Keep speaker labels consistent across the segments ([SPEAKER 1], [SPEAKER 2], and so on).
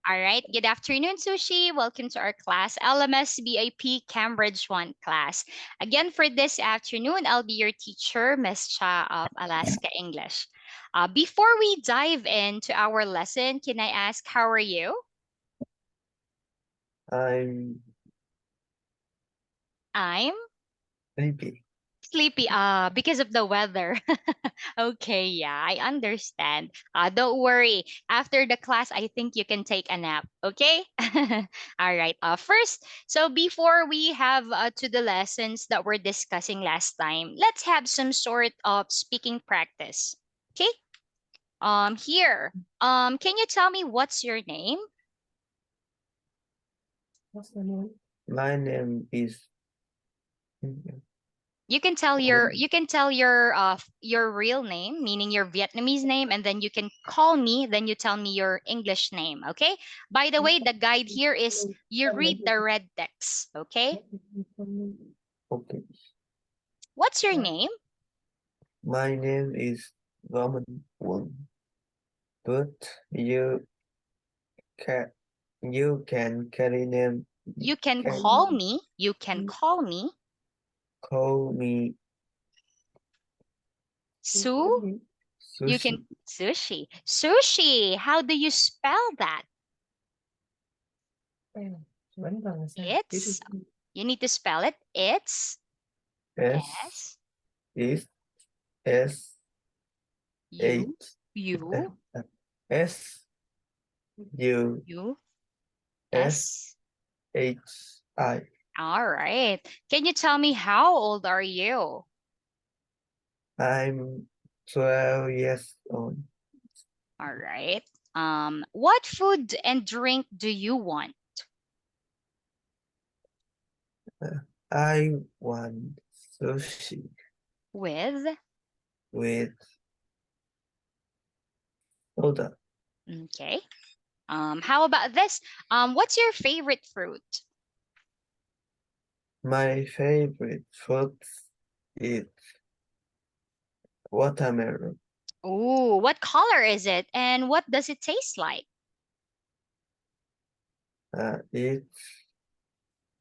[SPEAKER 1] All right. Good afternoon, Sushi. Welcome to our class, LMS BIP Cambridge 1 class. Again, for this afternoon, I'll be your teacher, Miss Cha of Alaska English. Before we dive into our lesson, can I ask, how are you?
[SPEAKER 2] I'm
[SPEAKER 1] I'm
[SPEAKER 2] sleepy.
[SPEAKER 1] sleepy because of the weather. Okay, yeah, I understand. Don't worry. After the class, I think you can take a nap. Okay. All right. First, so before we have to the lessons that we're discussing last time, let's have some sort of speaking practice. Okay. Here. Can you tell me what's your name?
[SPEAKER 2] What's the name? My name is
[SPEAKER 1] You can tell your real name, meaning your Vietnamese name, and then you can call me, then you tell me your English name, okay? By the way, the guide here is you read the red text, okay?
[SPEAKER 2] okay.
[SPEAKER 1] What's your name?
[SPEAKER 2] My name is Roman Wong, but can you can carry name
[SPEAKER 1] You can call
[SPEAKER 2] can
[SPEAKER 1] me. You can call me
[SPEAKER 2] call me
[SPEAKER 1] Sue. You
[SPEAKER 2] Sushi.
[SPEAKER 1] can sushi. Sushi. How do you spell that? It's you need to spell it. It's
[SPEAKER 2] S
[SPEAKER 1] S
[SPEAKER 2] is S
[SPEAKER 1] U
[SPEAKER 2] H
[SPEAKER 1] U
[SPEAKER 2] S U
[SPEAKER 1] U
[SPEAKER 2] S
[SPEAKER 1] S.
[SPEAKER 2] H I.
[SPEAKER 1] All right. Can you tell me how old are you?
[SPEAKER 2] I'm 12 years old.
[SPEAKER 1] All right. What food and drink do you want?
[SPEAKER 2] I want sushi
[SPEAKER 1] With?
[SPEAKER 2] with soda.
[SPEAKER 1] Okay. How about this? What's your favorite fruit?
[SPEAKER 2] My favorite fruit is watermelon.
[SPEAKER 1] Ooh, what color is it and what does it taste like?
[SPEAKER 2] It's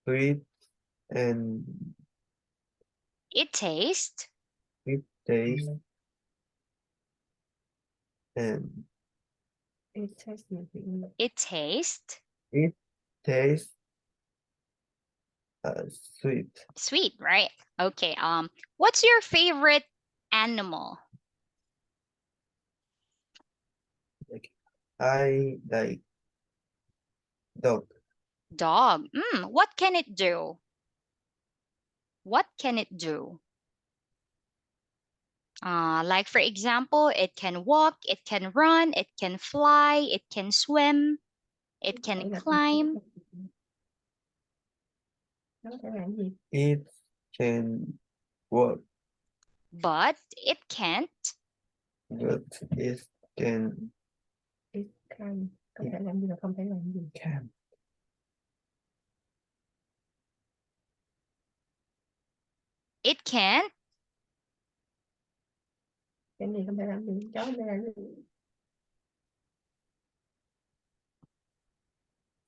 [SPEAKER 2] sweet and
[SPEAKER 1] It tastes.
[SPEAKER 2] it tastes and
[SPEAKER 1] It tastes
[SPEAKER 2] it tastes sweet.
[SPEAKER 1] sweet, right? Okay. What's your favorite animal?
[SPEAKER 2] Like I like dog.
[SPEAKER 1] Dog. What can it do? What can it do? Like for example, it can walk, it can run, it can fly, it can swim, it can climb,
[SPEAKER 2] It can walk,
[SPEAKER 1] but it can't.
[SPEAKER 2] but it can can
[SPEAKER 1] It can't.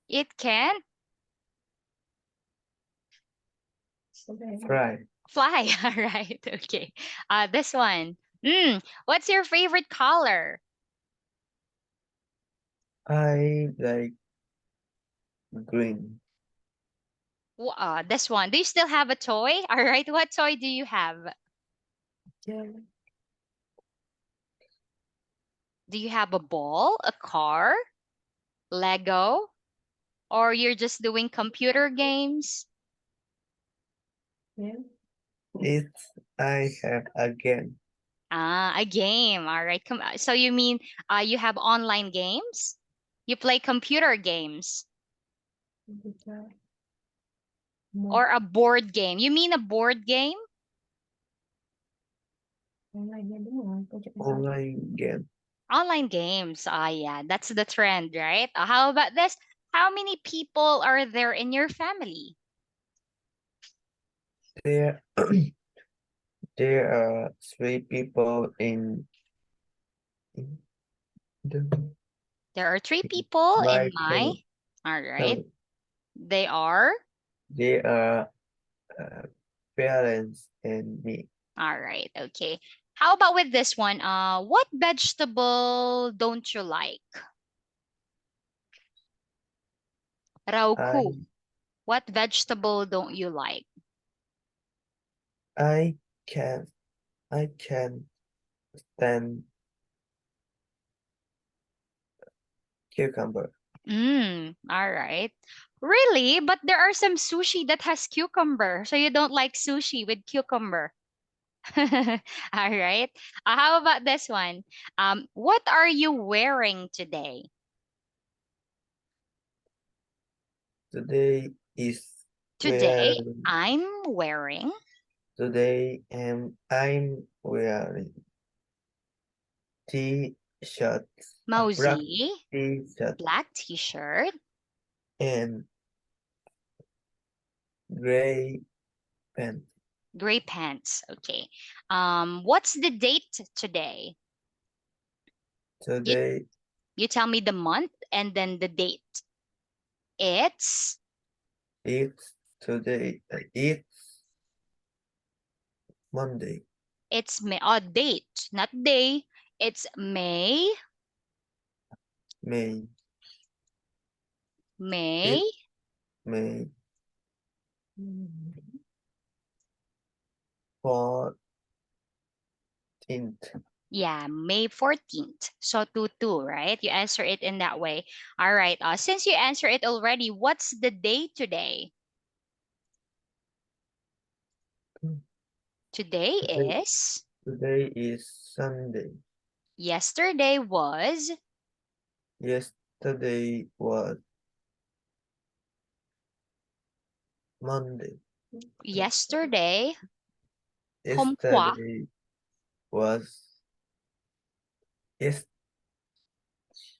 [SPEAKER 1] It can't
[SPEAKER 2] fly.
[SPEAKER 1] fly. All right. Okay. This one. What's your favorite color?
[SPEAKER 2] I like green.
[SPEAKER 1] This one. Do you still have a toy? All right. What toy do you have? Do you have a ball, a car, Lego, or you're just doing computer games?
[SPEAKER 2] It I have again.
[SPEAKER 1] A game. All right. So you mean you have online games? You play computer games or a board game? You mean a board game?
[SPEAKER 2] Online game.
[SPEAKER 1] Online games. Yeah, that's the trend, right? How about this? How many people are there in your family?
[SPEAKER 2] There there are three people in the
[SPEAKER 1] There are three people
[SPEAKER 2] My
[SPEAKER 1] in my.
[SPEAKER 2] family.
[SPEAKER 1] All right.
[SPEAKER 2] family.
[SPEAKER 1] They are.
[SPEAKER 2] They are uh, parents and me.
[SPEAKER 1] All right. Okay. How about with this one? What vegetable don't you like? Rauku.
[SPEAKER 2] I
[SPEAKER 1] What vegetable don't you like?
[SPEAKER 2] I can I can stand cucumber.
[SPEAKER 1] All right. Really? But there are some sushi that has cucumber. So you don't like sushi with cucumber. All right. How about this one? What are you wearing today?
[SPEAKER 2] Today is
[SPEAKER 1] Today,
[SPEAKER 2] where
[SPEAKER 1] I'm wearing
[SPEAKER 2] today am I'm wearing t-shirt, a black
[SPEAKER 1] Mosey,
[SPEAKER 2] t-shirt
[SPEAKER 1] black t-shirt,
[SPEAKER 2] and gray pants.
[SPEAKER 1] gray pants. Okay. What's the date today? You
[SPEAKER 2] Today
[SPEAKER 1] you tell me the month and then the date. It's
[SPEAKER 2] it's Monday,
[SPEAKER 1] it's May. Oh, date, not day. It's May.
[SPEAKER 2] May
[SPEAKER 1] May.
[SPEAKER 2] it May 14th.
[SPEAKER 1] Yeah, May 14th. So 2-2, right? You answer it in that way. All right. Since you answer it already, what's the day today? Today
[SPEAKER 2] Today,
[SPEAKER 1] is
[SPEAKER 2] today is Sunday.
[SPEAKER 1] yesterday was
[SPEAKER 2] Yesterday was Monday.
[SPEAKER 1] yesterday. Homqua.
[SPEAKER 2] Yesterday was yes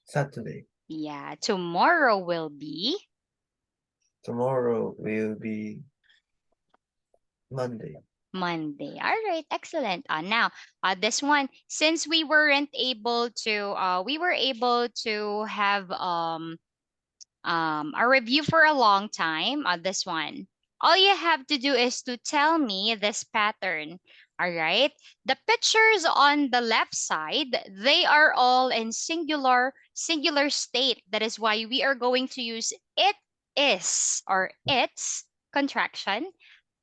[SPEAKER 2] Saturday.
[SPEAKER 1] Yeah, tomorrow will be
[SPEAKER 2] Tomorrow will be Monday.
[SPEAKER 1] Monday. All right, excellent. Now, this one, since we were able to have a review for a long time. This one, all you have to do is to tell me this pattern. All right, the pictures on the left side, they are all in singular state. That is why we are going to use it is or its contraction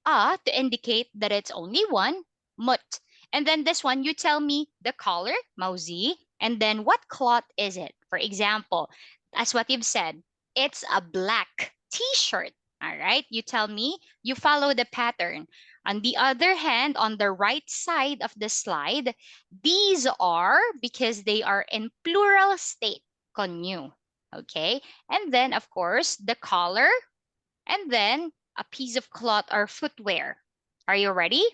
[SPEAKER 1] to indicate that it's only one, mut. And then this one, you tell me the color, mauzi, and then what cloth is it? For example, as what you've said, it's a black t-shirt. All right, you tell me, you follow the pattern. On the other hand, on the right side of the slide, these are because they are in plural state, konyu. Okay, and then of course the color and then a piece of cloth or footwear. Are you ready?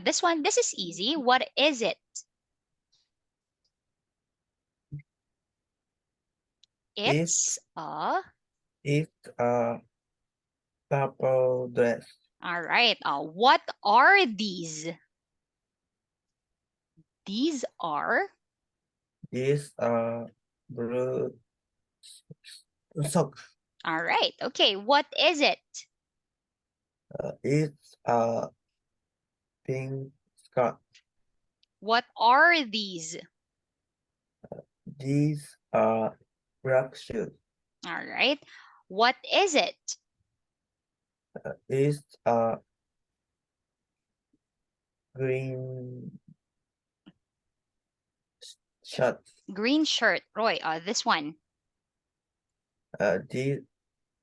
[SPEAKER 1] This one, this is easy. What is it?
[SPEAKER 2] It
[SPEAKER 1] It's
[SPEAKER 2] it a purple dress.
[SPEAKER 1] all right. What are these? These are
[SPEAKER 2] This blue socks.
[SPEAKER 1] all right. Okay, what is it?
[SPEAKER 2] It's a pink skirt.
[SPEAKER 1] What are these?
[SPEAKER 2] These are black shoes.
[SPEAKER 1] All right. What is it?
[SPEAKER 2] It's a green shirt.
[SPEAKER 1] Green shirt. Roy, this one.
[SPEAKER 2] Uh, these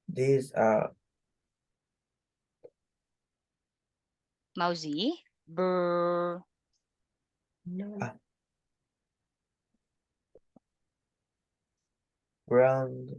[SPEAKER 2] these are
[SPEAKER 1] Mauzi. Brr.
[SPEAKER 2] uh, brown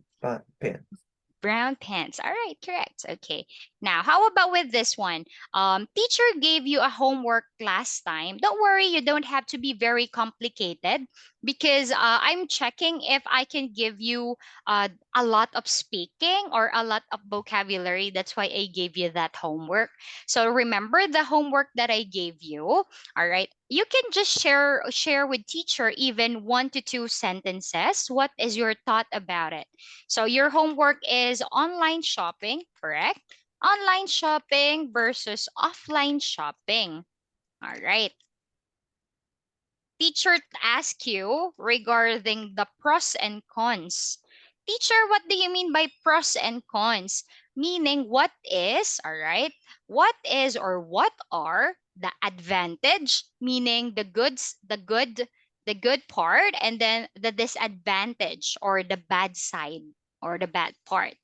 [SPEAKER 2] pants.
[SPEAKER 1] Brown pants. All right, correct. Okay. Now, how about with this one? Teacher gave you a homework last time. Don't worry, you don't have to be very complicated because I'm checking if I can give you a lot of speaking or a lot of vocabulary. That's why I gave you that homework. So remember the homework that I gave you. All right. you can just share with teacher even 1 to 2 sentences. What is your thought about it? So your homework is online shopping, correct? Online shopping versus offline shopping. All right. Teacher ask you regarding the pros and cons. Teacher, what do you mean by pros and cons? Meaning what is, all right? What is or what are the advantage, meaning the good part, and then the disadvantage or the bad side or the bad part.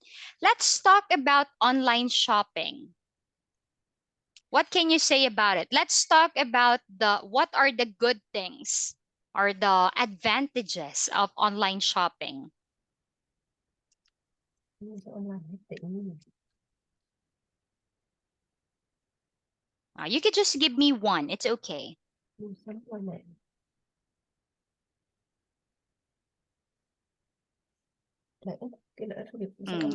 [SPEAKER 1] Let's talk about online shopping. What can you say about it? Let's talk about the what are the good things or the advantages of online shopping. You could just give me one. It's okay.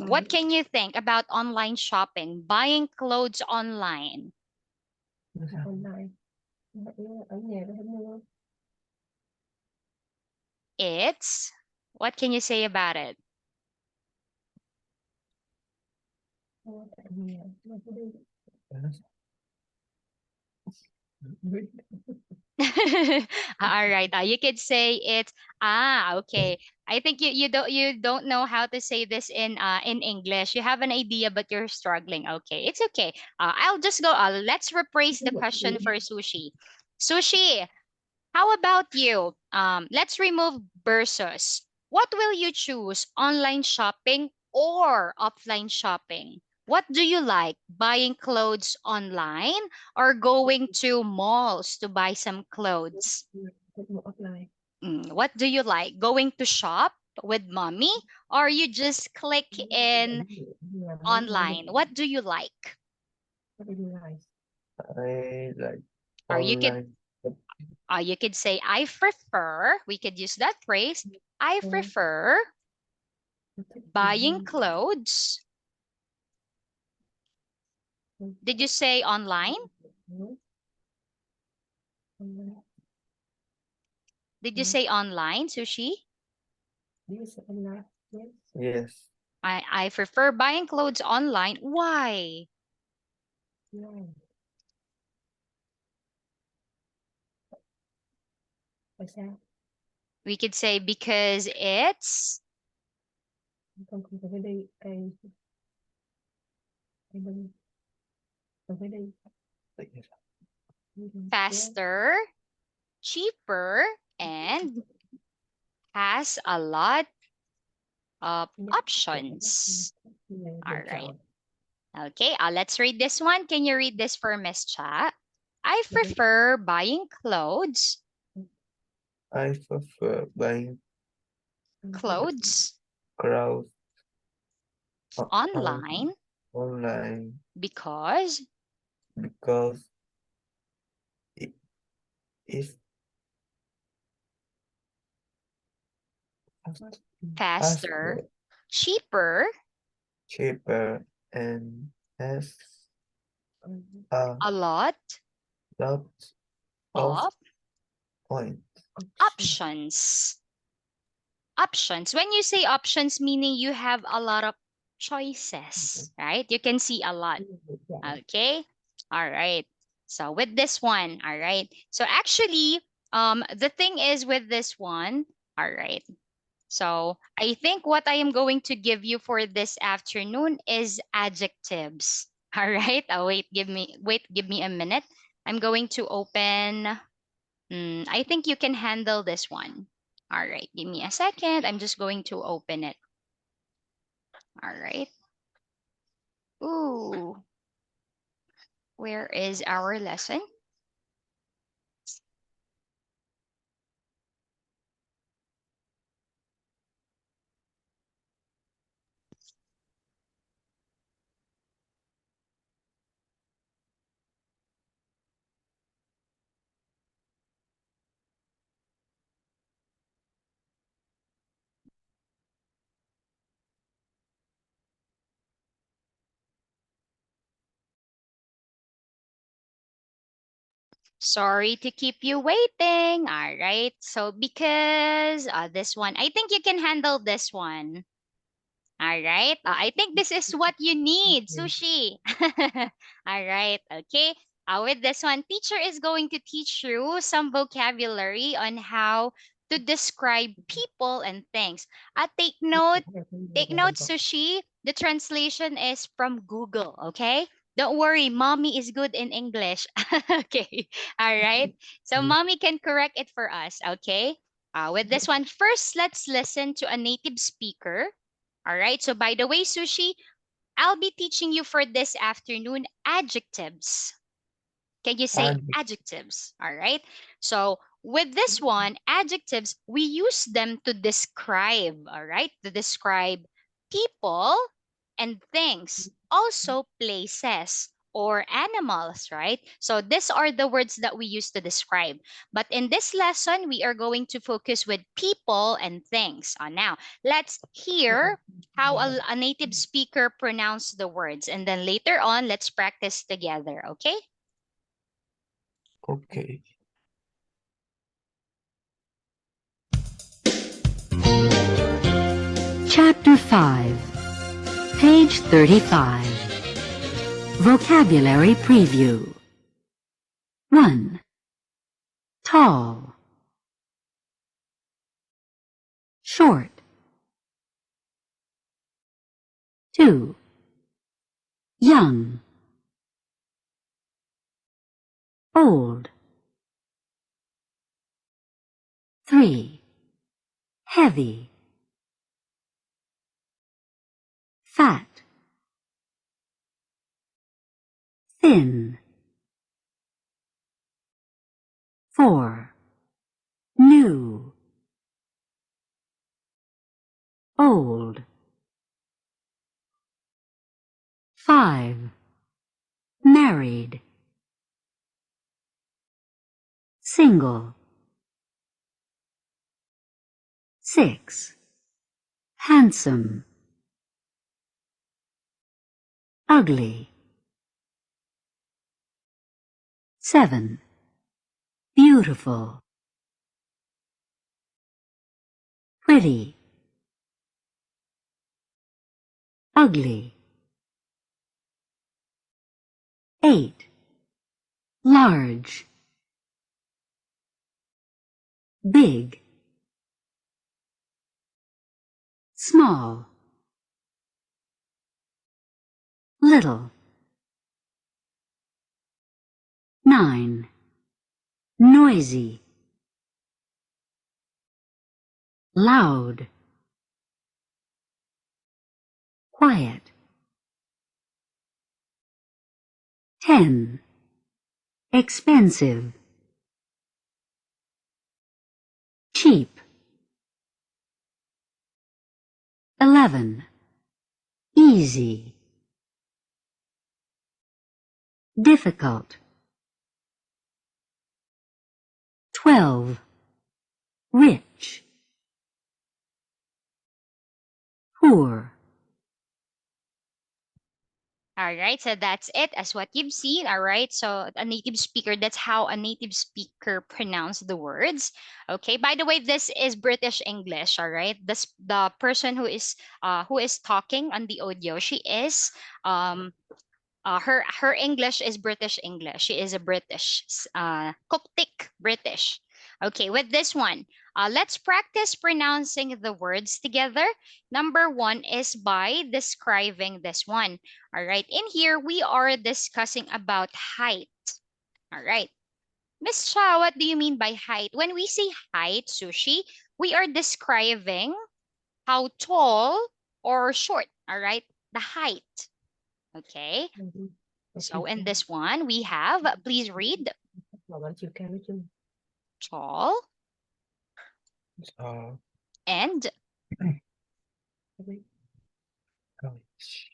[SPEAKER 1] What can you think about online shopping, buying clothes online? It's what can you say about it? All right. You could say it's okay. I think you don't know how to say this in English. You have an idea, but you're struggling. Okay, it's okay. I'll just go. Let's rephrase the question for Sushi. Sushi, how about you? Let's remove versus. What will you choose? Online shopping or offline shopping? What do you like? Buying clothes online or going to malls to buy some clothes? What do you like? Going to shop with mommy or you just click in online? What do you like?
[SPEAKER 2] I like
[SPEAKER 1] Or
[SPEAKER 2] online.
[SPEAKER 1] you could say I prefer. We could use that phrase. I prefer buying clothes. Did you say online? Did you say online, Sushi?
[SPEAKER 2] Yes.
[SPEAKER 1] I prefer buying clothes online. Why? We could say because it's faster, cheaper, and has a lot of options. All right. Okay, let's read this one. Can you read this for Miss Cha? I prefer buying
[SPEAKER 2] I prefer buying
[SPEAKER 1] clothes
[SPEAKER 2] clothes on
[SPEAKER 1] online
[SPEAKER 2] online
[SPEAKER 1] because
[SPEAKER 2] because it is
[SPEAKER 1] faster,
[SPEAKER 2] faster,
[SPEAKER 1] cheaper,
[SPEAKER 2] cheaper, and has a
[SPEAKER 1] a lot
[SPEAKER 2] lot of
[SPEAKER 1] of
[SPEAKER 2] points.
[SPEAKER 1] options. Options. When you say options, meaning you have a lot of choices, right? You can see a lot. Okay. All right. So with this one, all right. So actually, the thing is with this one, all right. So I think what I am going to give you for this afternoon is adjectives. All right. Give me a minute. I'm going to open. I think you can handle this one. All right. Give me a second. I'm just going to open it. All right. Ooh, where is our lesson? Sorry to keep you waiting. All right. So because this one, I think you can handle this one. All right. I think this is what you need, sushi. All right. Okay. With this one, teacher is going to teach you some vocabulary on how to describe people and things. Take note. Take note, sushi. The translation is from Google. Okay. Don't worry, mommy is good in English. Okay. All right. So mommy can correct it for us. Okay. With this one, first, let's listen to a native speaker. All right. So, by the way, Sushi, I'll be teaching you for this afternoon adjectives. Can you say
[SPEAKER 2] And
[SPEAKER 1] adjectives? All right. So, with this one, adjectives, we use them to describe, all right? To describe people and things, also places or animals, right? So, these are the words that we use to describe. But in this lesson, we are going to focus with people and things. Now, let's hear how a native speaker pronounce the words. And then later on, let's practice together, okay?
[SPEAKER 2] okay.
[SPEAKER 3] Chapter 5, page 35. Vocabulary Preview. 1. Tall. Short. 2. Young. Old. 3. Heavy. Fat. Thin. 4. New. Old. 5. Married. Single. 6. Handsome. Ugly. 7. Beautiful. Pretty. Ugly. 8. Large. Big. Small. Little. 9. Noisy. Loud. Quiet. 10. Expensive. Cheap. 11. Easy. Difficult. 12. Rich. Poor.
[SPEAKER 1] All right, so that's it as what you've seen. All right, so a native speaker, that's how a native speaker pronounce the words. Okay, by the way, this is British English. All right, this the person who is talking on the audio. She is her English is British English. She is a British, Coptic British. Okay, with this one, let's practice pronouncing the words together. Number one is by describing this one. All right, in here we are discussing about height. All right, Miss Cha, what do you mean by height? When we say height, Sushi, we are describing how tall or short. All right, the height. Okay. So in this one, we have, please read, tall
[SPEAKER 2] So,
[SPEAKER 1] and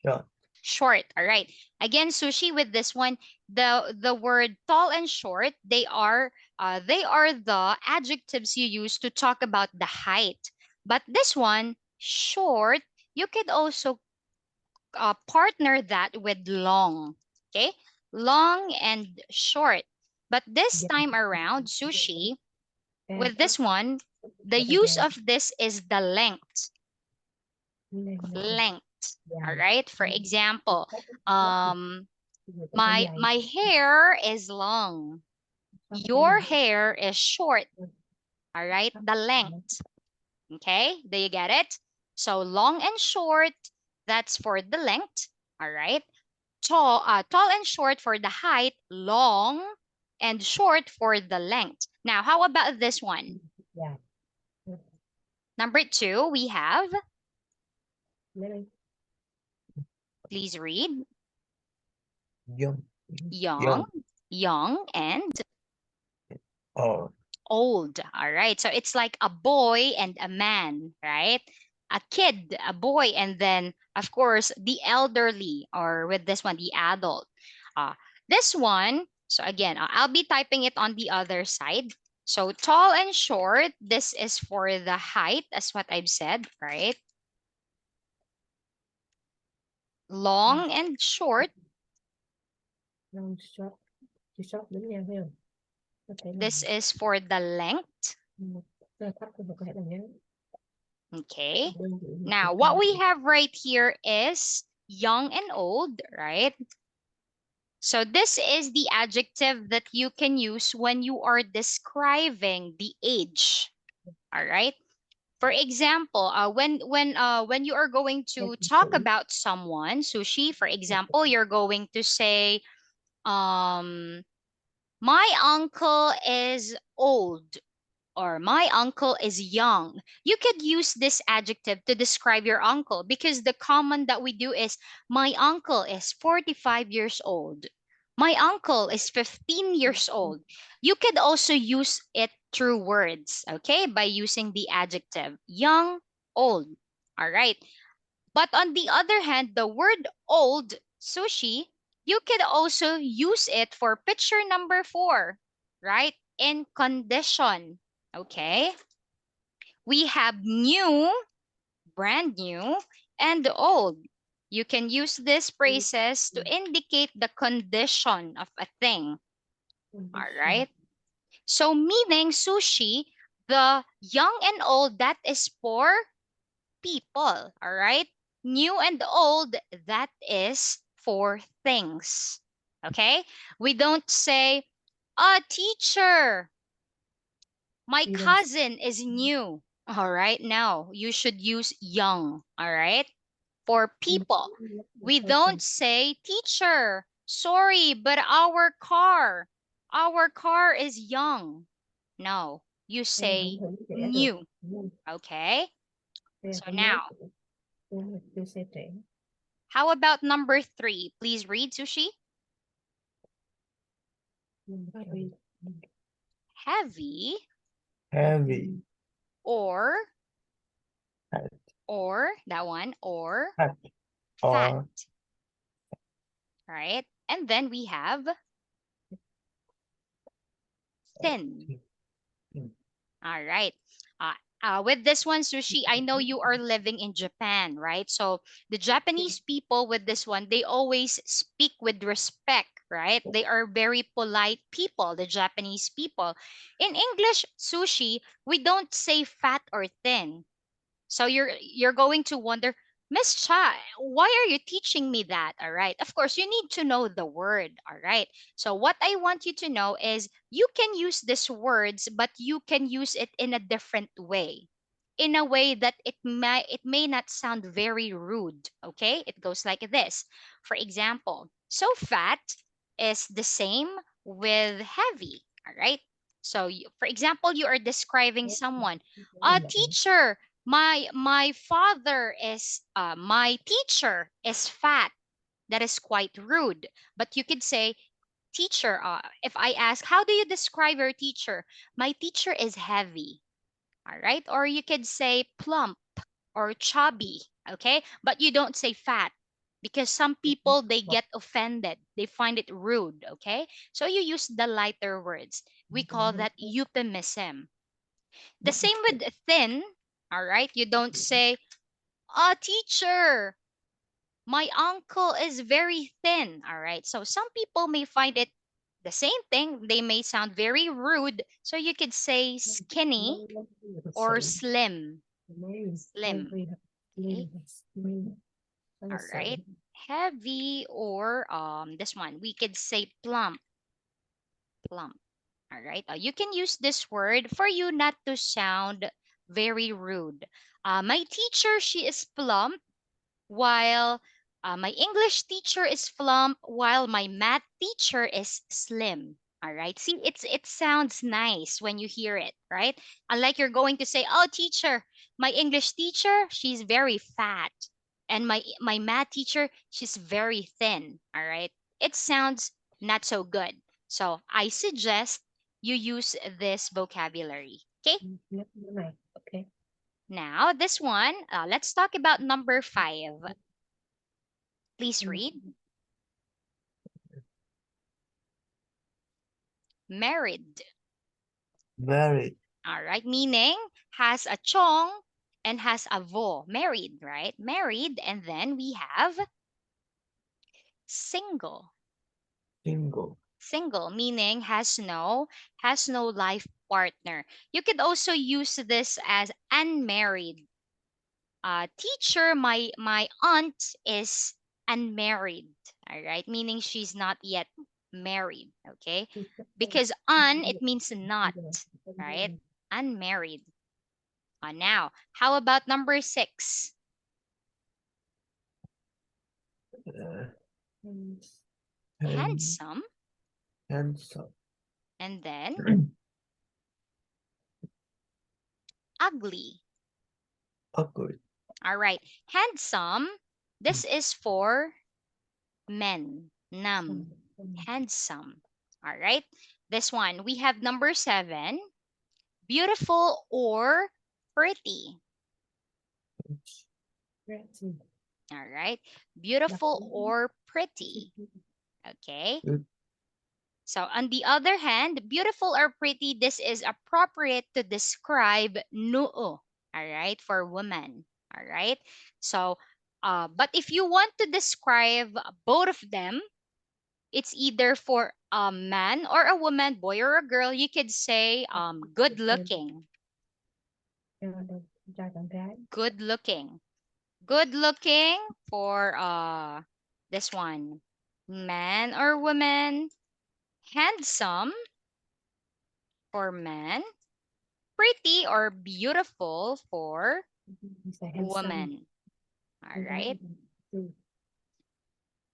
[SPEAKER 2] short.
[SPEAKER 1] short. All right. Again, Sushi, with this one, the word tall and short, they are the adjectives you use to talk about the height. But this one, short, you could also partner that with long. Okay, long and short. But this time around, sushi, with this one, the use of this is the length. Length. All right. For example, my hair is long. Your hair is short. All right. The length. Okay. Do you get it? So long and short, that's for the length. All right. Tall and short for the height, long and short for the length. Now, how about this one? Number 2, we have, please read,
[SPEAKER 2] Young.
[SPEAKER 1] young,
[SPEAKER 2] Young.
[SPEAKER 1] young, and
[SPEAKER 2] Or
[SPEAKER 1] old. All right. So it's like a boy and a man, right? A kid, a boy, and then, of course, the elderly, or with this one, the adult. Uh, this one, so again, I'll be typing it on the other side. So tall and short, this is for the height, as what I've said, right? Long and short, this is for the length. Okay. Now, what we have right here is young and old, right? So this is the adjective that you can use when you are describing the age. All right. For example, when you are going to talk about someone, Sushi, for example, you're going to say, my uncle is old, or my uncle is young. You could use this adjective to describe your uncle, because the common that we do is my uncle is 45 years old. My uncle is 15 years old. You could also use it through words, okay, by using the adjective young, old. All right. But on the other hand, the word old, Sushi, you could also use it for picture number 4, right? In condition. Okay. We have new, brand new, and old. You can use these phrases to indicate the condition of a thing. All right. So meaning, Sushi, the young and old, that is for people. All right. New and old, that is for things. Okay. We don't say, a teacher, my cousin is new. All right. Now you should use young. All right. For people, we don't say, teacher, sorry, but our car is young. No, you say new. Okay. So now, how about number 3? Please read, Sushi. Heavy,
[SPEAKER 2] heavy.
[SPEAKER 1] or
[SPEAKER 2] Fat.
[SPEAKER 1] that one, or
[SPEAKER 2] Fat.
[SPEAKER 1] fat,
[SPEAKER 2] Or
[SPEAKER 1] right? And then we have thin.
[SPEAKER 2] thin.
[SPEAKER 1] All right. Uh, with this one, Sushi, I know you are living in Japan, right? So the Japanese people with this one, they always speak with respect, right? They are very polite people, the Japanese people. In English, Sushi, we don't say fat or thin. So you're going to wonder, Miss Cha, why are you teaching me that? All right. Of course, you need to know the word. All right. So what I want you to know is you can use these words, but you can use it in a different way. In a way that it may not sound very rude. Okay? It goes like this. For example, so fat is the same with heavy. All right. So for example, you are describing someone. A teacher, my teacher is fat. That is quite rude. But you could say, teacher, if I ask, how do you describe your teacher? My teacher is heavy. All right. Or you could say plump or chubby. Okay. But you don't say fat, because some people, they get offended, they find it rude. Okay. So you use the lighter words. We call that euphemism. The same with thin. All right. You don't say, teacher, my uncle is very thin. All right. So some people may find it The same thing, they may sound very rude. So you could say skinny or slim. Slim. Okay. All right. Heavy or this one. We could say plump. Plump. All right. You can use this word for you not to sound very rude. My teacher, she is plump, while my English teacher is plump, while my math teacher is slim. All right. See, it sounds nice when you hear it, right? Unlike you're going to say, "Oh, teacher, my English teacher, she's very fat, and my math teacher, she's very thin." All right. It sounds not so good. So I suggest you use this vocabulary. Okay.
[SPEAKER 2] Okay.
[SPEAKER 1] Now this one, let's talk about number 5. Please read. Married.
[SPEAKER 2] Very
[SPEAKER 1] All right. Meaning has a chong and has a vo. Married, right? Married. And then we have single.
[SPEAKER 2] single.
[SPEAKER 1] Single meaning has no life partner. You could also use this as unmarried. Teacher, my aunt is unmarried. All right, meaning she's not yet married. Okay, because un it means not, right? Unmarried. Now, how about number 6?
[SPEAKER 2] Uh, hand,
[SPEAKER 1] Handsome,
[SPEAKER 2] handsome.
[SPEAKER 1] and then ugly.
[SPEAKER 2] Awkward.
[SPEAKER 1] All right, handsome. This is for men. Nam. Handsome. All right. This one we have number 7. Beautiful or pretty. All right. Beautiful or pretty. Okay.
[SPEAKER 2] Good.
[SPEAKER 1] So, on the other hand, beautiful or pretty, this is appropriate to describe noo. All right. For women. All right. So, but if you want to describe both of them, it's either for a man or a woman, boy or a girl. You could say good looking. Good looking. Good looking for this one, man or woman. Handsome for man. Pretty or beautiful for woman. All right.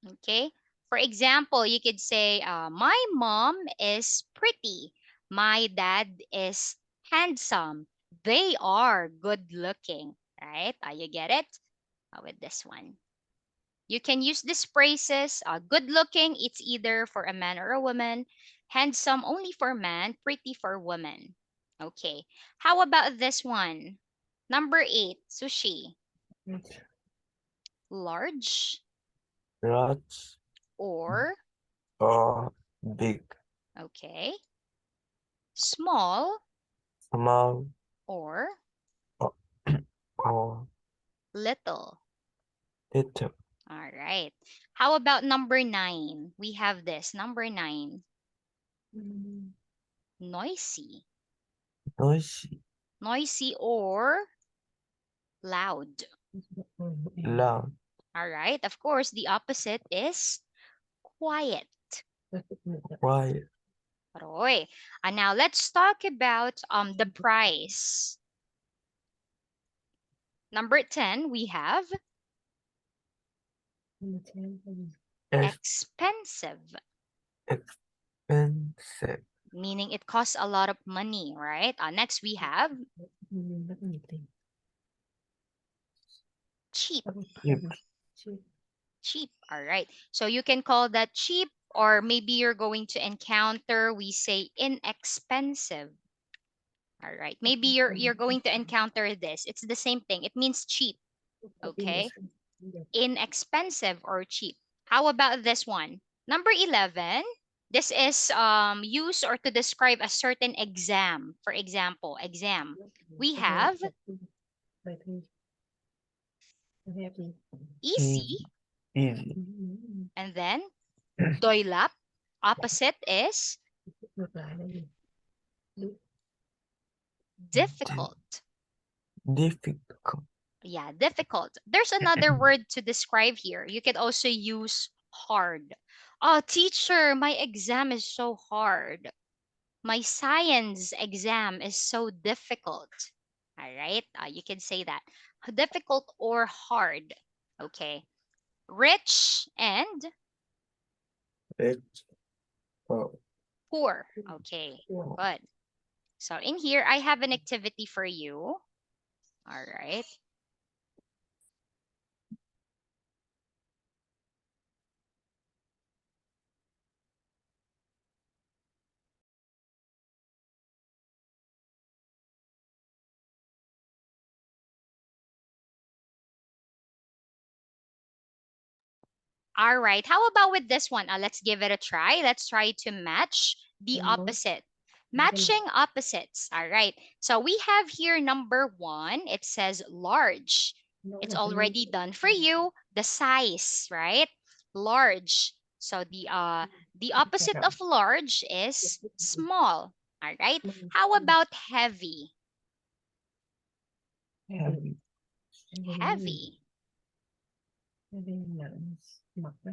[SPEAKER 1] Okay. For example, you could say my mom is pretty, my dad is handsome, they are good looking, right? You get it with this one. You can use these phrases. Good looking, it's either for a man or a woman. Handsome only for man, pretty for woman. Okay. How about this one? Number 8, sushi. Large
[SPEAKER 2] Large
[SPEAKER 1] or,
[SPEAKER 2] or big.
[SPEAKER 1] okay, small
[SPEAKER 2] Small
[SPEAKER 1] or
[SPEAKER 2] or, or
[SPEAKER 1] little.
[SPEAKER 2] little.
[SPEAKER 1] All right. How about number 9? We have this. Number 9, noisy.
[SPEAKER 2] Noisy.
[SPEAKER 1] Noisy or loud.
[SPEAKER 2] Loud.
[SPEAKER 1] All right. Of course, the opposite is quiet.
[SPEAKER 2] Quiet.
[SPEAKER 1] Roy. And now let's talk about the price. Number 10, we have
[SPEAKER 2] Ex-
[SPEAKER 1] expensive,
[SPEAKER 2] expensive.
[SPEAKER 1] meaning it costs a lot of money, right? Next, we have cheap.
[SPEAKER 2] Cheap.
[SPEAKER 1] Cheap. All right. So you can call that cheap, or maybe you're going to encounter, we say inexpensive. All right. Maybe you're going to encounter this. It's the same thing. It means cheap. Okay. Inexpensive or cheap. How about this one? Number 11. This is used or to describe a certain exam. For example, exam. We have easy
[SPEAKER 2] Easy.
[SPEAKER 1] and then doylap. Opposite is
[SPEAKER 2] Ngược lại là gì?
[SPEAKER 1] difficult.
[SPEAKER 2] Difficult.
[SPEAKER 1] Yeah, difficult. There's another word to describe here. You could also use hard. Oh, teacher, my exam is so hard. My science exam is so difficult. All right, you can say that. Difficult or hard. Okay. Rich and
[SPEAKER 2] Rich. Oh.
[SPEAKER 1] poor. Okay, good. So in here, I have an activity for you. All right. All right. How about with this one? Let's give it a try. Let's try to match the opposite. Matching opposites. All right. So we have here number 1. It says large. It's already done for you. The size, right? Large. So the opposite of large is small. All right. How about heavy?
[SPEAKER 2] Heavy.
[SPEAKER 1] Heavy.
[SPEAKER 2] Mặt đó.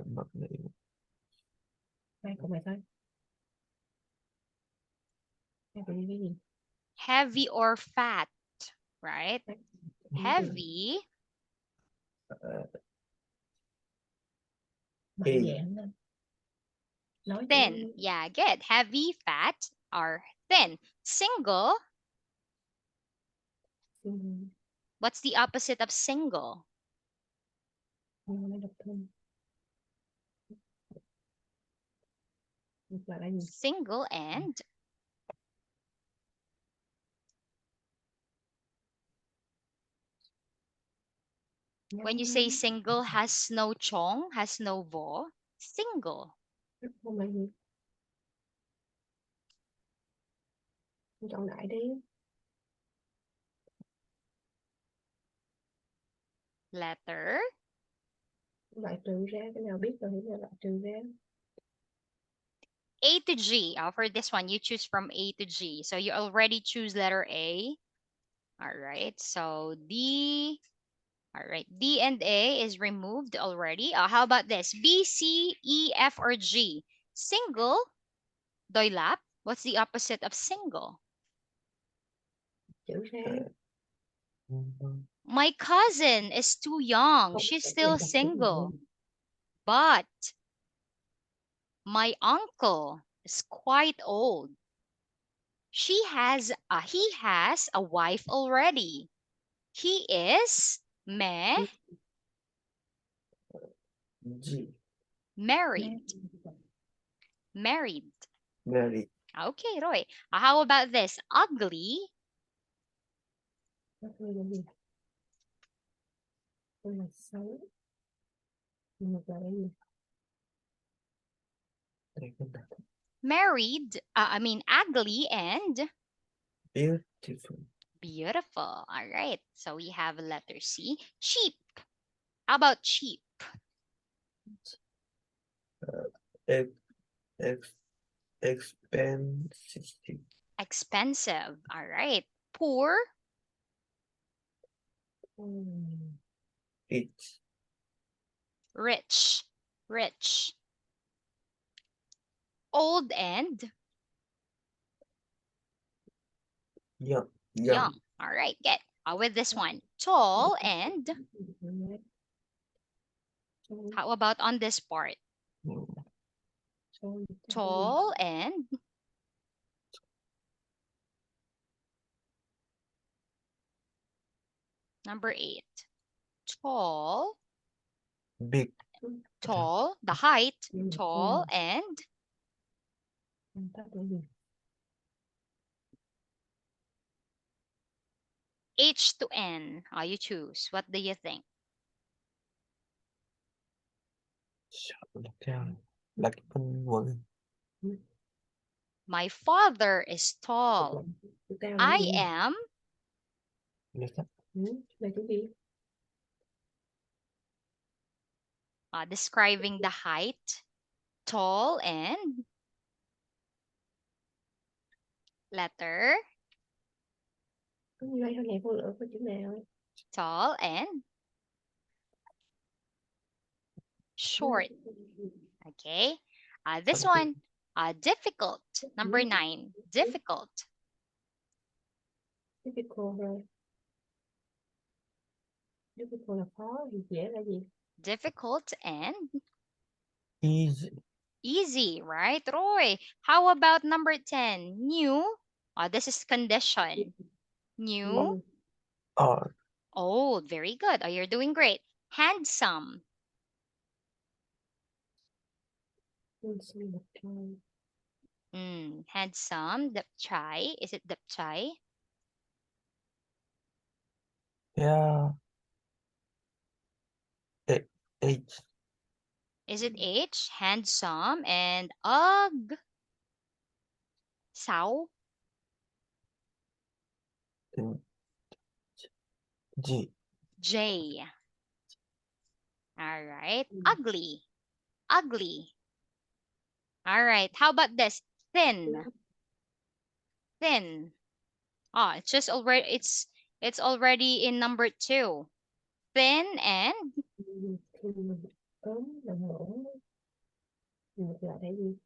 [SPEAKER 2] Mặt này. Hai câu này thôi. Heavy cái gì?
[SPEAKER 1] Heavy or fat, right? Heavy. Thin. Yeah, good. Heavy, fat, or thin. Single. What's the opposite of single? Single and when you say single has no chong, has no vo, single.
[SPEAKER 2] Chọn đại đi.
[SPEAKER 1] Letter.
[SPEAKER 2] Loại trừ ra, cái nào biết rồi thì loại trừ ra.
[SPEAKER 1] A to G. For this one, you choose from A to G. So you already choose letter A. All right. So D. All right. D and A is removed already. How about this? B, C, E, F, or G? Single. Doylap. What's the opposite of single?
[SPEAKER 2] Chữ ra.
[SPEAKER 1] My cousin is too young. She's still single. But my uncle is quite old. He has a wife already. He is
[SPEAKER 2] G.
[SPEAKER 1] married. Married.
[SPEAKER 2] Married.
[SPEAKER 1] Okay, Roy. How about this? Ugly. Married. Ugly and
[SPEAKER 2] Beautiful.
[SPEAKER 1] beautiful. All right. So we have letter C. Cheap. How about cheap?
[SPEAKER 2] Ex, ex, expensive.
[SPEAKER 1] Expensive. All right. Poor.
[SPEAKER 2] Rich.
[SPEAKER 1] Rich. Rich. Old and
[SPEAKER 2] Young.
[SPEAKER 1] young. All right. Get with this one. Tall and how about on this part? Tall and number 8. Tall.
[SPEAKER 2] Big.
[SPEAKER 1] Tall. The height. Tall and H to N. You choose. What do you think?
[SPEAKER 2] Là cái phân quận.
[SPEAKER 1] My father is tall. I am describing the height. Tall and letter.
[SPEAKER 2] Có như vậy thôi nè, cô lựa có chữ nào?
[SPEAKER 1] Tall and short. Okay. This one, difficult. Number 9, difficult.
[SPEAKER 2] Difficult rồi. Difficult là khó, thì dễ là gì?
[SPEAKER 1] Difficult and
[SPEAKER 2] Easy.
[SPEAKER 1] easy, right, Roy? How about number 10, new? This is condition. New,
[SPEAKER 2] Or
[SPEAKER 1] old. Very good. You're doing great. Handsome. Handsome. Đẹp trai. Is it đẹp trai?
[SPEAKER 2] yeah. H.
[SPEAKER 1] Is it H? Handsome and ugh. Sao?
[SPEAKER 2] G.
[SPEAKER 1] J. All right. Ugly. Ugly. All right. How about this? Thin. Thin. It's just already it's already in number 2. Thin and
[SPEAKER 2] Ốm là ngủ. Ngược lại là gì?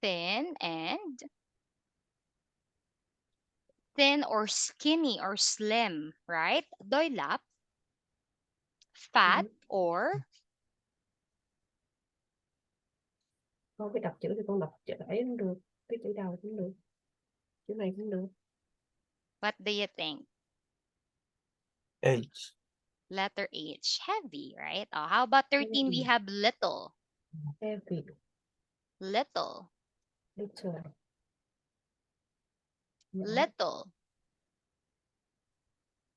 [SPEAKER 1] thin and thin or skinny or slim, right? Đôi lap. Fat or
[SPEAKER 2] Con cái đọc chữ thì con đọc chữ ấy cũng được, cái chữ đầu cũng được, chữ này cũng được.
[SPEAKER 1] what do you think?
[SPEAKER 2] H.
[SPEAKER 1] Letter H, heavy, right? How about 13? We have little.
[SPEAKER 2] Heavy.
[SPEAKER 1] Little.
[SPEAKER 2] Little.
[SPEAKER 1] Little.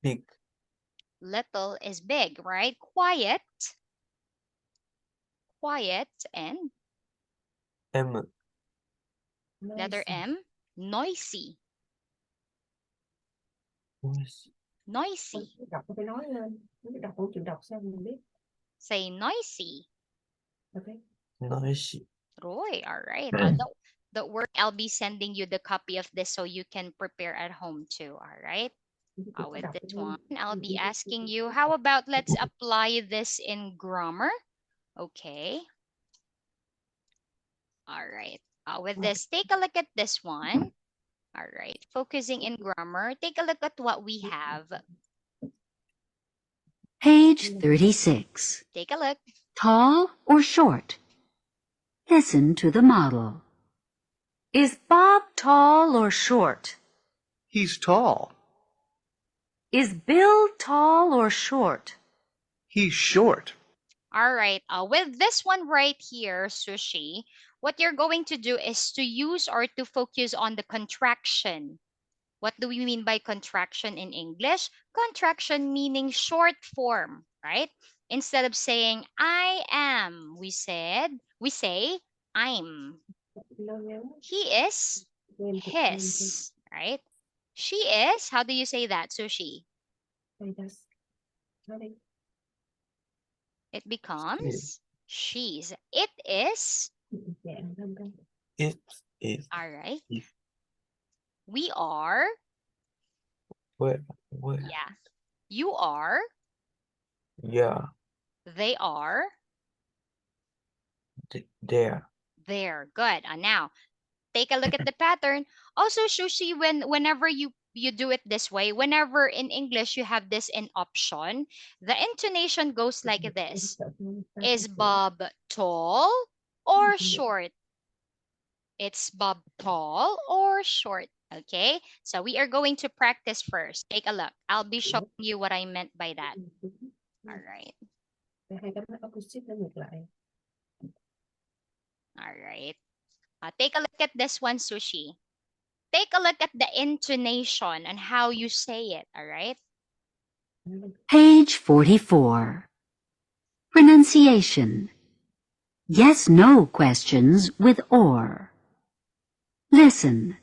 [SPEAKER 2] Big.
[SPEAKER 1] Little is big, right? Quiet. Quiet and
[SPEAKER 2] M.
[SPEAKER 1] letter M. Noisy.
[SPEAKER 2] Noisy.
[SPEAKER 1] Noisy.
[SPEAKER 2] Đọc phải nói lên, nếu đọc không chịu đọc sao mình biết.
[SPEAKER 1] Say noisy.
[SPEAKER 2] Okay. Noisy.
[SPEAKER 1] Roy, all right. Don't worry, I'll be sending you the copy of this so you can prepare at home too, all right? With this one, I'll be asking you, how about let's apply this in grammar? Okay. All right. With this, take a look at this one. All right. Focusing in grammar, take a look at what we have.
[SPEAKER 3] Page 36.
[SPEAKER 1] Take a look.
[SPEAKER 3] Tall or short? Listen to the model. Is Bob tall or short?
[SPEAKER 4] He's tall.
[SPEAKER 3] Is Bill tall or short?
[SPEAKER 4] He's short.
[SPEAKER 1] All right. With this one right here, Sushi, what you're going to do is to use or to focus on the contraction. What do we mean by contraction in English? Contraction meaning short form, right? Instead of saying I am, we say I'm. He is his, right? She is, how do you say that, Sushi? It becomes she's. It is.
[SPEAKER 2] It is.
[SPEAKER 1] All right.
[SPEAKER 2] Is.
[SPEAKER 1] We are.
[SPEAKER 2] Where?
[SPEAKER 1] Yeah. You are.
[SPEAKER 2] Yeah.
[SPEAKER 1] They are.
[SPEAKER 2] There.
[SPEAKER 1] There. Good. Now, take a look at the pattern. Also, Sushi, whenever you do it this way, whenever in English you have this in option, the intonation goes like this. Is Bob tall or short? It's Bob tall or short? Okay, so we are going to practice first. Take a look. I'll be showing you what I meant by that. All right. All right. Take a look at this one, Sushi. Take a look at the intonation and how you say it. All right.
[SPEAKER 3] Page 44. Pronunciation. Yes/no questions with or. Listen.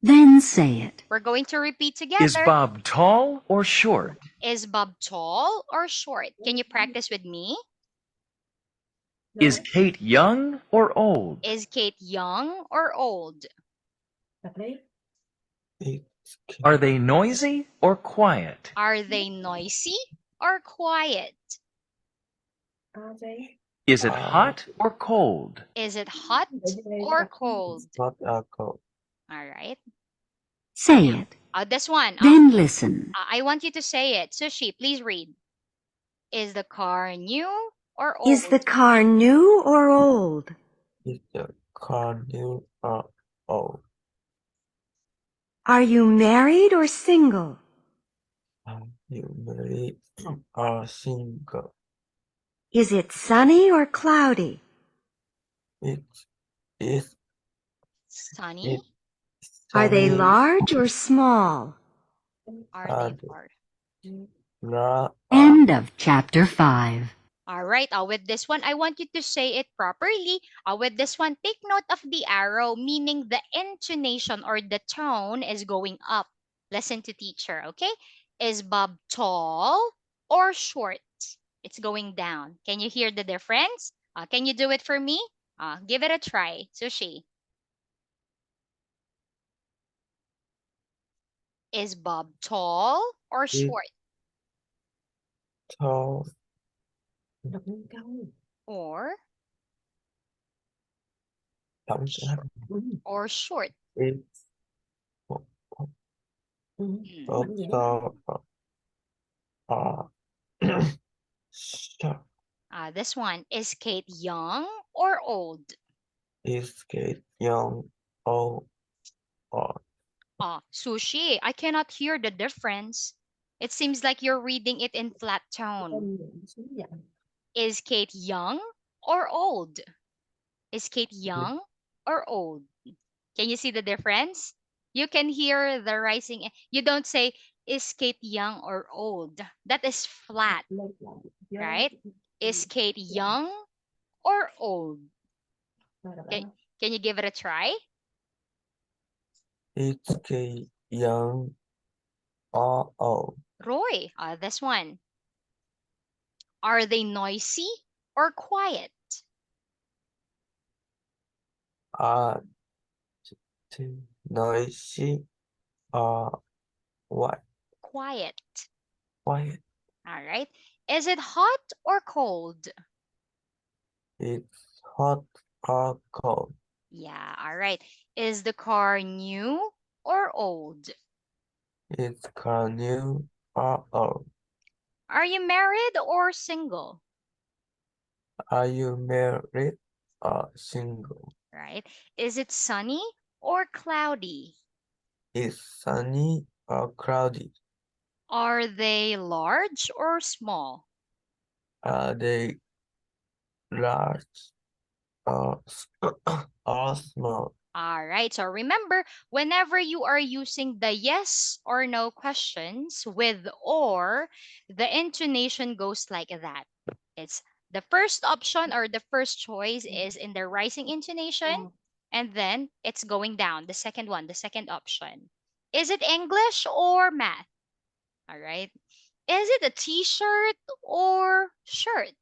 [SPEAKER 3] Then say it.
[SPEAKER 1] We're going to repeat
[SPEAKER 5] Is
[SPEAKER 1] together.
[SPEAKER 5] Bob tall or short?
[SPEAKER 1] Is Bob tall or short? Can you practice with me?
[SPEAKER 5] Is
[SPEAKER 2] Nói.
[SPEAKER 5] Kate young or old?
[SPEAKER 1] Is Kate young or old?
[SPEAKER 2] Đọc đi.
[SPEAKER 6] It's
[SPEAKER 5] Are they noisy or quiet?
[SPEAKER 1] Are they noisy or quiet?
[SPEAKER 2] Gì?
[SPEAKER 5] Is it hot or cold?
[SPEAKER 1] Is it hot or cold?
[SPEAKER 6] not a cold.
[SPEAKER 1] All right.
[SPEAKER 3] Say it.
[SPEAKER 1] This one.
[SPEAKER 3] Then listen.
[SPEAKER 1] I want you to say it. Sushi, please read. Is the car new or old?
[SPEAKER 7] Is the car new or old?
[SPEAKER 6] Is the car new or old?
[SPEAKER 7] Are you married or single?
[SPEAKER 6] Are you married or single?
[SPEAKER 7] Is it sunny or cloudy?
[SPEAKER 6] It is
[SPEAKER 1] Sunny?
[SPEAKER 7] Are they
[SPEAKER 6] sunny,
[SPEAKER 7] large or small?
[SPEAKER 1] Are
[SPEAKER 6] are
[SPEAKER 1] they large?
[SPEAKER 6] large,
[SPEAKER 3] End of chapter 5.
[SPEAKER 1] All right. With this one, I want you to say it properly. With this one, take note of the arrow, meaning the intonation or the tone is going up. Listen to teacher, okay? Is Bob tall or short? It's going down. Can you hear the difference? Can you do it for me? Give it a try. Sushi. Is Bob tall or short?
[SPEAKER 6] tall,
[SPEAKER 2] Đọc nguyên câu.
[SPEAKER 1] Or
[SPEAKER 6] đóng
[SPEAKER 1] or short?
[SPEAKER 6] It's
[SPEAKER 1] Hmm.
[SPEAKER 2] Mạnh gì đó.
[SPEAKER 6] tall, short.
[SPEAKER 1] This one. Is Kate young or old?
[SPEAKER 6] Is Kate young or old?
[SPEAKER 1] Sushi, I cannot hear the difference. It seems like you're reading it in flat tone.
[SPEAKER 2] Em nhìn xuống giọng.
[SPEAKER 1] Is Kate young or old? Is Kate young or old? Can you see the difference? You can hear the rising. You don't say, is Kate young or old? That is flat,
[SPEAKER 2] Lên lại. Vô.
[SPEAKER 1] right? Is Kate young or old?
[SPEAKER 2] Rồi đọc
[SPEAKER 1] Can,
[SPEAKER 2] lại.
[SPEAKER 1] can you give it a try?
[SPEAKER 6] Is Kate young or old?
[SPEAKER 1] Roy, this one. Are they noisy or quiet?
[SPEAKER 6] Are too noisy or what?
[SPEAKER 1] Quiet.
[SPEAKER 6] Quiet?
[SPEAKER 1] All right. Is it hot or cold?
[SPEAKER 6] It's hot or cold?
[SPEAKER 1] Yeah, all right. Is the car new or old?
[SPEAKER 6] It's car new or old?
[SPEAKER 1] Are you married or single?
[SPEAKER 6] Are you married or single?
[SPEAKER 1] Right. Is it sunny or cloudy?
[SPEAKER 6] Is sunny or cloudy?
[SPEAKER 1] Are they large or small?
[SPEAKER 6] Are they large or, or small?
[SPEAKER 1] All right. So remember, whenever you are using the yes or no questions with or, the intonation goes like that. It's the first option or the first choice is in the rising intonation, and then it's going down. The second one, the second option. Is it English or math? All right. Is it a t-shirt or shirt?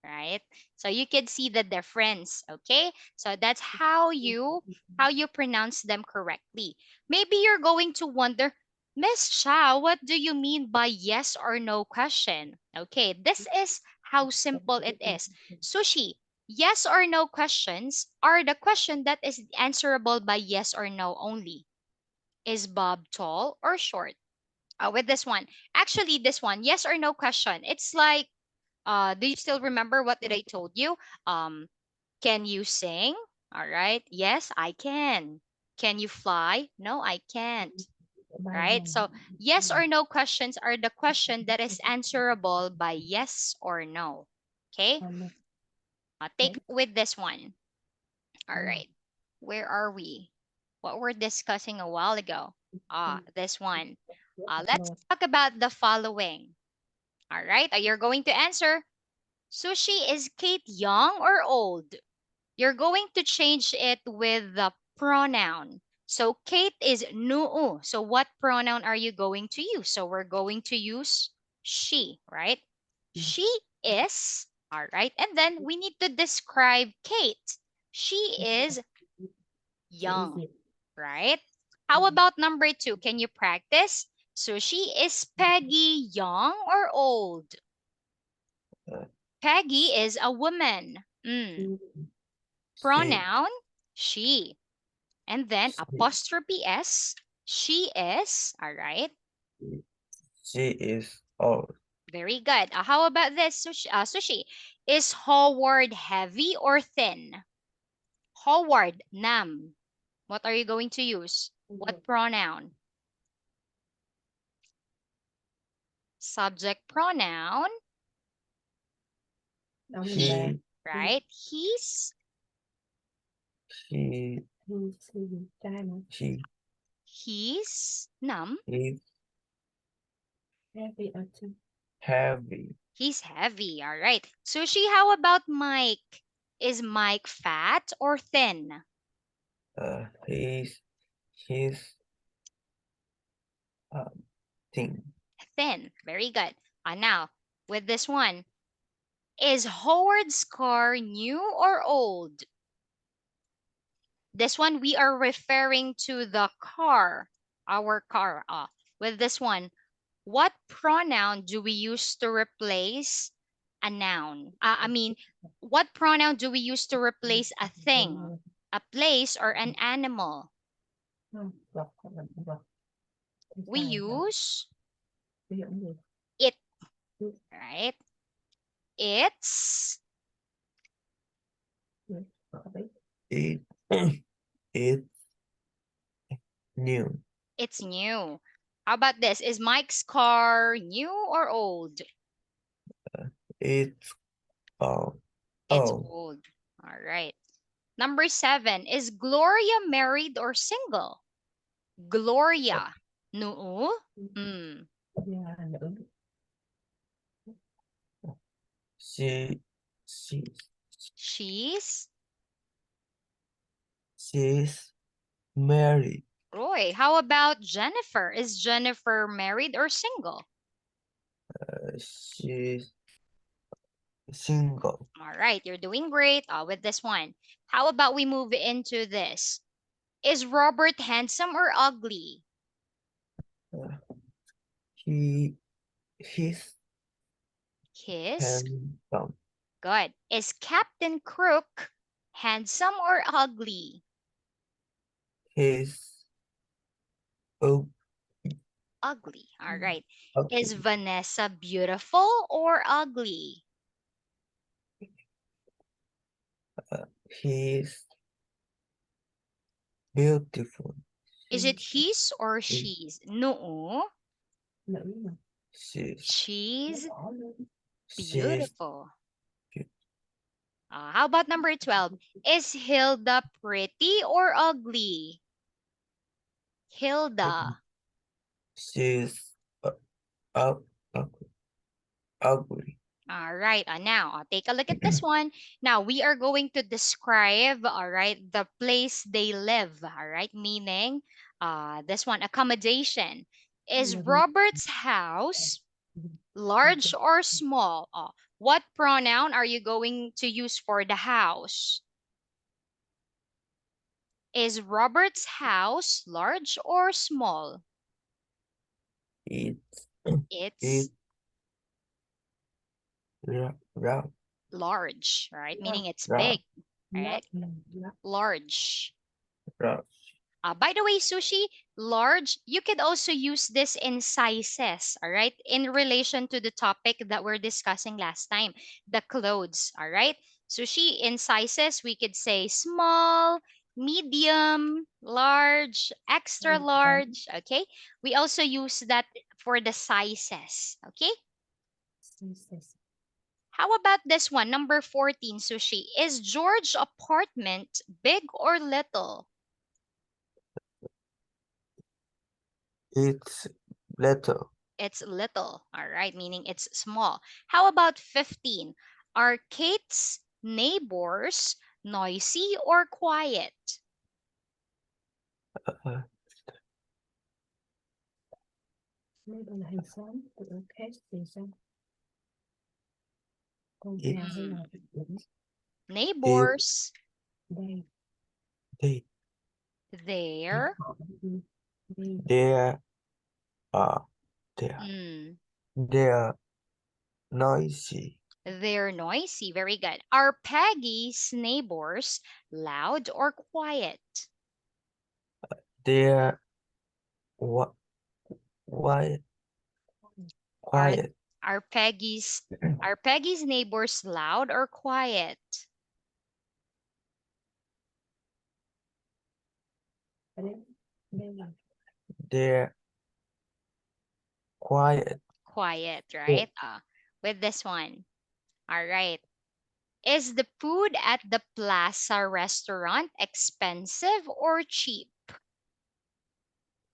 [SPEAKER 1] Right? So you can see the difference, okay? So that's how you pronounce them correctly. Maybe you're going to wonder, Miss Chow, what do you mean by yes or no question? Okay, this is how simple it is. Sushi, yes or no questions are the question that is answerable by yes or no only. Is Bob tall or short? With this one, actually, this one, yes or no question. It's like, do you still remember what did I told you? Um, can you sing? All right. Yes, I can. Can you fly? No, I can't. Right? So, yes or no questions are the question that is answerable by yes or no. Okay? Take with this one. All right. Where are we? What we're discussing a while ago. This one. Let's talk about the following. All right. You're going to answer. Sushi, is Kate young or old? You're going to change it with the pronoun. So Kate is nuu. So what pronoun are you going to use? So we're going to use she, right? She is, all right. And then we need to describe Kate. She is
[SPEAKER 2] She is
[SPEAKER 1] young,
[SPEAKER 2] gì?
[SPEAKER 1] right? How about number 2? Can you practice? So she is Peggy young or old?
[SPEAKER 6] uh,
[SPEAKER 1] Peggy is a woman.
[SPEAKER 6] she
[SPEAKER 1] Pronoun, she. And then
[SPEAKER 6] she
[SPEAKER 1] apostrophe S, she is, all right?
[SPEAKER 6] she is old.
[SPEAKER 1] Very good. How about this, Sushi? Is Howard heavy or thin? Howard, nam. What are you going to use? What pronoun? Subject pronoun,
[SPEAKER 2] Ông là bà.
[SPEAKER 6] He
[SPEAKER 1] right? He's
[SPEAKER 6] he
[SPEAKER 2] Trai mà.
[SPEAKER 1] he's nam.
[SPEAKER 6] is
[SPEAKER 2] Happy autumn.
[SPEAKER 6] heavy.
[SPEAKER 1] He's heavy. All right. Sushi, how about Mike? Is Mike fat or thin?
[SPEAKER 6] He's thin.
[SPEAKER 1] Thin. Very good. Now, with this one, is Howard's car new or old? This one, we are referring to the car, our car. With this one, what pronoun do we use to replace a noun? What pronoun do we use to replace a thing, a place, or an animal?
[SPEAKER 2] Vật hoặc là vật.
[SPEAKER 1] We use
[SPEAKER 2] Ví dụ như
[SPEAKER 1] it, right? It's
[SPEAKER 6] It it's new.
[SPEAKER 1] it's new. How about this? Is Mike's car new or old?
[SPEAKER 6] It's old.
[SPEAKER 1] It's
[SPEAKER 6] Oh,
[SPEAKER 1] old. All right. Number 7, is Gloria married or single? Gloria. Nuu.
[SPEAKER 2] già nữ.
[SPEAKER 6] she she
[SPEAKER 1] She's
[SPEAKER 6] she's married.
[SPEAKER 1] Roy. How about Jennifer? Is Jennifer married or single?
[SPEAKER 6] She's single.
[SPEAKER 1] All right, you're doing great with this one. How about we move into this? Is Robert handsome or ugly?
[SPEAKER 6] Uh, he he's
[SPEAKER 1] His.
[SPEAKER 6] handsome.
[SPEAKER 1] Good. Is Captain Crook handsome or ugly?
[SPEAKER 6] He's ugly.
[SPEAKER 1] Ugly. All right. Is
[SPEAKER 6] ugly.
[SPEAKER 1] Vanessa beautiful or ugly?
[SPEAKER 6] He's beautiful.
[SPEAKER 1] Is it his or she's? No.
[SPEAKER 2] Nữ mà.
[SPEAKER 6] She's
[SPEAKER 1] She's
[SPEAKER 2] Đỏ luôn.
[SPEAKER 6] she's
[SPEAKER 1] beautiful.
[SPEAKER 6] beautiful.
[SPEAKER 1] How about number 12? Is Hilda pretty or ugly? Hilda.
[SPEAKER 6] She's ugly. Ugly.
[SPEAKER 1] All right. Now, take a look at this one. Now, we are going to describe, all right, the place they live, all right, meaning this one, accommodation. Is Robert's house large or small? What pronoun are you going to use for the house? Is Robert's house large or small?
[SPEAKER 6] It's
[SPEAKER 1] It's
[SPEAKER 6] round.
[SPEAKER 1] large, right? Meaning it's
[SPEAKER 6] Round.
[SPEAKER 1] big, right? Large.
[SPEAKER 6] Round.
[SPEAKER 1] By the way, Sushi, large, you could also use this in sizes, all right? In relation to the topic that we're discussing last time, the clothes, all right? Sushi, in sizes, we could say small, medium, large, extra large, okay? We also use that for the sizes, okay? How about this one, number 14, Sushi? Is George apartment big or little?
[SPEAKER 6] It's little.
[SPEAKER 1] It's little, all right, meaning it's small. How about 15? Are Kate's neighbors noisy or quiet?
[SPEAKER 2] Neighbor là hàng xóm, từ khác thì sao? Con
[SPEAKER 6] It,
[SPEAKER 2] nhà hay là lĩnh
[SPEAKER 1] Neighbors,
[SPEAKER 2] đây
[SPEAKER 6] they,
[SPEAKER 1] they're
[SPEAKER 2] họ đây
[SPEAKER 6] they are, they are,
[SPEAKER 1] mm,
[SPEAKER 6] they are noisy.
[SPEAKER 1] they're noisy. Very good. Are Peggy's neighbors loud or quiet?
[SPEAKER 6] They are whi-
[SPEAKER 1] Are
[SPEAKER 6] quiet.
[SPEAKER 1] are Peggy's neighbors loud or quiet?
[SPEAKER 2] ở đây đây là
[SPEAKER 6] They're quiet.
[SPEAKER 1] Quiet, right? With this one. All right. Is the food at the Plaza restaurant expensive or cheap?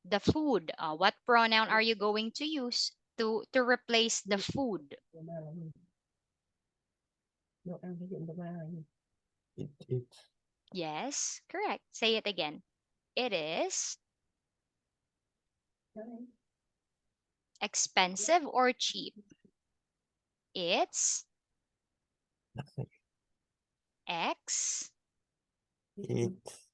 [SPEAKER 1] The food. What pronoun are you going to use to replace the food?
[SPEAKER 2] đồ ba là gì? Đồ ăn phải dùng đồ ba là gì?
[SPEAKER 6] It's
[SPEAKER 1] Yes, correct. Say it again. It is
[SPEAKER 2] Đó đấy.
[SPEAKER 1] expensive or cheap? It's
[SPEAKER 6] nothing.
[SPEAKER 1] X
[SPEAKER 6] It's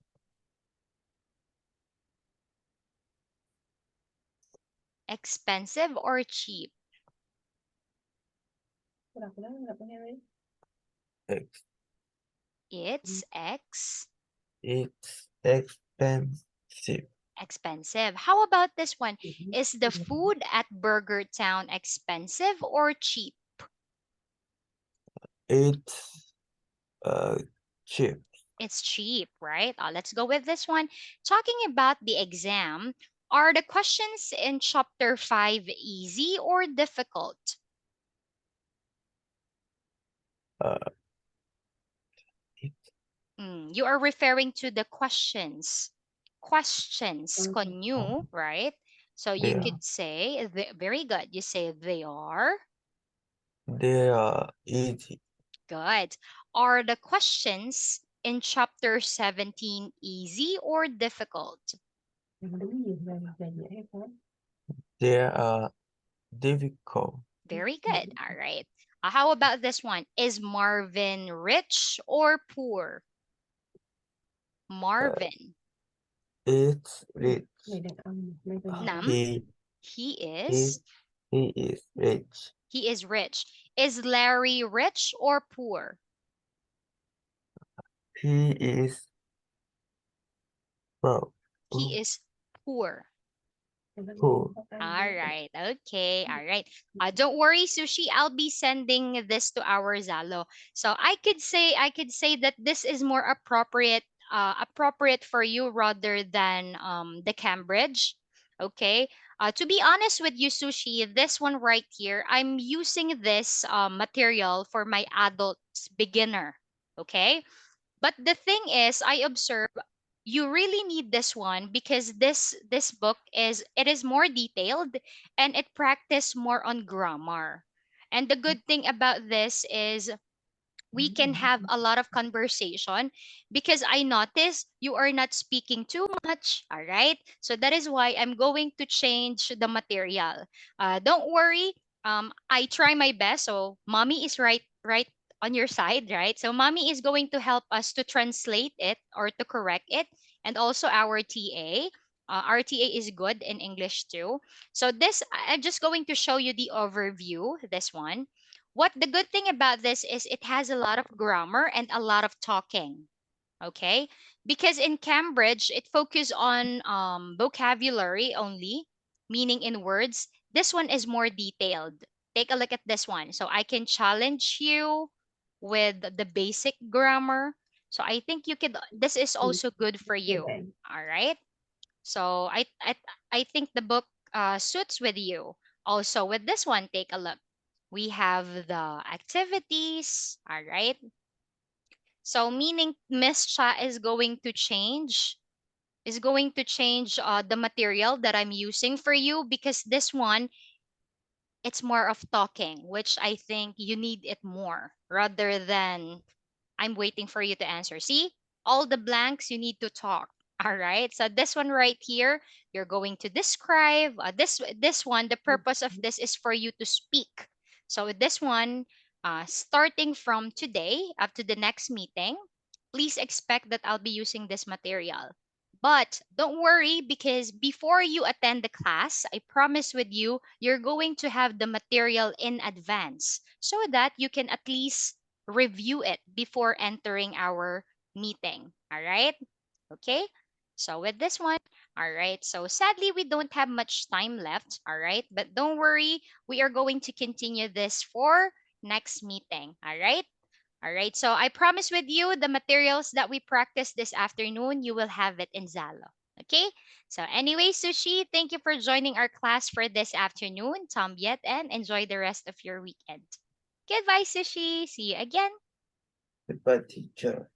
[SPEAKER 1] expensive or cheap?
[SPEAKER 2] Cô đọc cái đó, đọc cái theo đi.
[SPEAKER 6] ex-
[SPEAKER 1] It's X
[SPEAKER 6] it's expensive.
[SPEAKER 1] expensive. How about this one?
[SPEAKER 2] Ừ.
[SPEAKER 1] Is the food at Burger Town expensive or cheap?
[SPEAKER 6] It's cheap.
[SPEAKER 1] It's cheap, right? Let's go with this one. Talking about the exam, are the questions in chapter 5 easy or difficult?
[SPEAKER 6] Uh, it,
[SPEAKER 1] You are referring to the questions. Questions, konyu, right? So you
[SPEAKER 6] they
[SPEAKER 1] could say, very good. You say they are
[SPEAKER 6] are easy.
[SPEAKER 1] good. Are the questions in chapter 17 easy or difficult?
[SPEAKER 2] Làm đúng gì là dễ hay khó?
[SPEAKER 6] They are difficult.
[SPEAKER 1] Very good. All right. How about this one? Is Marvin rich or poor? Marvin.
[SPEAKER 6] It's rich.
[SPEAKER 2] Này đàn ông, này bên đàn
[SPEAKER 1] Nam.
[SPEAKER 2] ông.
[SPEAKER 1] He
[SPEAKER 6] He,
[SPEAKER 1] is.
[SPEAKER 6] he is rich.
[SPEAKER 1] He is rich. Is Larry rich or poor?
[SPEAKER 6] He is broke.
[SPEAKER 1] He is poor.
[SPEAKER 2] Em đang
[SPEAKER 6] Poor.
[SPEAKER 2] khó ăn
[SPEAKER 1] All
[SPEAKER 2] với
[SPEAKER 1] right. Okay. All right. Don't worry, Sushi. I'll be sending this to our Zalo. So I could say that this is more appropriate for you rather than the Cambridge. Okay. To be honest with you, Sushi, this one right here, I'm using this material for my adult beginner. Okay. But the thing is, I observe you really need this one because this book is more detailed and it practice more on grammar. And the good thing about this is we can have a lot of conversation because I notice you are not speaking too much. All right. So that is why I'm going to change the material. Don't worry. I try my best. So mommy is right on your side, right? So mommy is going to help us to translate it or to correct it. And also our TA. Our TA is good in English too. So this, I'm just going to show you the overview, this one. What the good thing about this is it has a lot of grammar and a lot of talking. Okay, because in Cambridge it focuses on vocabulary only, meaning in words. This one is more detailed. Take a look at this one. So I can challenge you with the basic grammar. So I think you could. This is also good for
[SPEAKER 2] người
[SPEAKER 1] you.
[SPEAKER 2] bạn.
[SPEAKER 1] All right. So I think the book suits with you. Also with this one, take a look. We have the activities. All right. So meaning Miss Cha is going to change the material that I'm using for you because this one it's more of talking, which I think you need it more rather than I'm waiting for you to answer. See, all the blanks you need to talk. All right. So this one right here, you're going to describe this one. The purpose of this is for you to speak. So with this one, starting from today up to the next meeting, please expect that I'll be using this material. But don't worry, because before you attend the class, I promise with you, you're going to have the material in advance so that you can at least review it before entering our meeting. All right. Okay. So with this one, all right. So sadly, we don't have much time left. All right. But don't worry, we are going to continue this for next meeting. All right. All right. So I promise with you, the materials that we practice this afternoon, you will have it in Zalo. Okay. So anyway, Sushi, thank you for joining our class for this afternoon. Tombiet, and enjoy the rest of your weekend. Goodbye, Sushi. See you again.
[SPEAKER 6] Goodbye, teacher.